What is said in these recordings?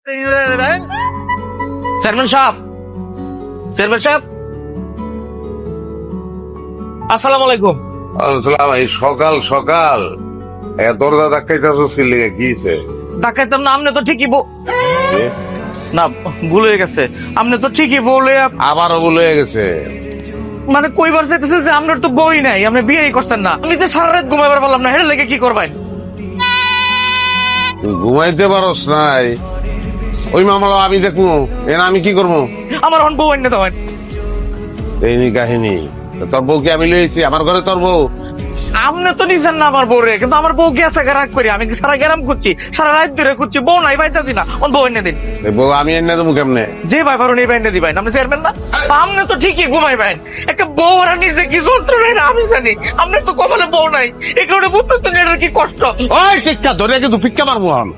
Chairman সাহেব, chairman সাহেব, আসসালামু আলাইকুম। আসসালাম। এই সকাল সকাল দরজা ধাক্কাইতেছো সিলিগে কিছে? ডাকাইতাম না, আপনি তো ঠিকই না, ভুল হয়ে গেছে। আপনি তো ঠিকই বলে আবারও ভুল হয়ে গেছে। মানে কইবার চাইতেছে যে আপনার তো বই নাই, আপনি বিয়েই করছেন না। আমি যে সারা রাত ঘুমাইবার পারলাম না, হেঁটে লেগে কি করবেন? ঘুমাইতে পারস নাই? ওই মামলা আমি দেখবো, এর আমি কি করবো? আমার এখন বউ এনে দেবেন। এই নি কাহিনী। তোর বউকে আমি লইছি আমার ঘরে, তোর বউ? আপনি তো নিছেন না আমার বউরে, কিন্তু আমার বউ গেছে রাগ করি। আমি সারা গ্রাম খুঁজছি, সারা রাত ধরে খুঁজছি, বউ নাই, পাইতাছি না। ওর বউ এনে দিন। এই বউ আমি এনে দেবো কেমনে? যে ভাই পারো এই বাইনে দিবেন। আপনি চেয়ারম্যান না, আপনি তো ঠিকই ঘুমাইবেন। একটা বউ আর নিজে কি যন্ত্রণা না আমি জানি। আপনার তো কপালে বউ নাই, এই কারণে বুঝতেছেন এটার কি কষ্ট। ওই টিক্কা ধরে কিন্তু ভিক্ষা মারবো আমি।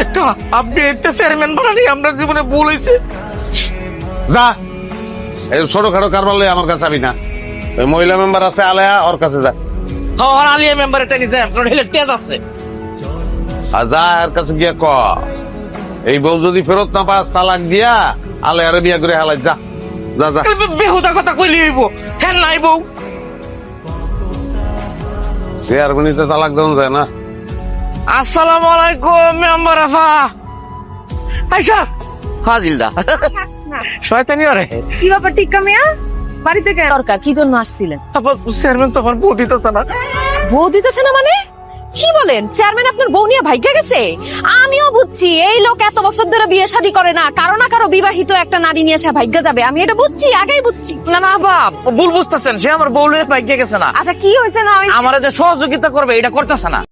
একটা আপনি একটা চেয়ারম্যান বানানি আপনার জীবনে ভুল হয়েছে। যা, এই ছোটখাটো কারবার লই আমার কাছে আবি না। ওই মহিলা মেম্বার আছে আলেয়া, ওর কাছে যা। হ্যাঁ, আলিয়া মেম্বার এটা নিছে, আপনার হেলের তেজ আছে। আর যা এর কাছে গিয়া ক, এই বউ যদি ফেরত না পাস তালাক দিয়া আলেয়ারে বিয়া করে হালাই। যা যা যা। বেহুদা কথা কইলি হইব, কেন নাই বউ? চেয়ারম্যানিতে তালাক দেওয়া যায় না। আসসালামু আলাইকুম মেম্বার আফা। আইসা ফাজিলদা শয়তানি আরে। কি ব্যাপার টিক্কা মিয়া, বাড়ি থেকে দরকার কি জন্য আসছিলেন? চেয়ারম্যান তো আমার বউ দিতেছে না। বউ দিতেছে না মানে? কি বলেন? চেয়ারম্যান আপনার বউ নিয়ে ভাইগা গেছে? আমিও বুঝছি এই লোক এত বছর ধরে বিয়ে শাদী করে না, কারো না কারো বিবাহিত একটা নারী নিয়ে এসে ভাইগা যাবে। আমি এটা বুঝছি, আগেই বুঝছি। না না বাপ, ভুল বুঝতেছেন। সে আমার বউ লয়ে পাইকে গেছে না। আচ্ছা কি হয়েছে না? আমার যে সহযোগিতা করবে এটা করতেছে না।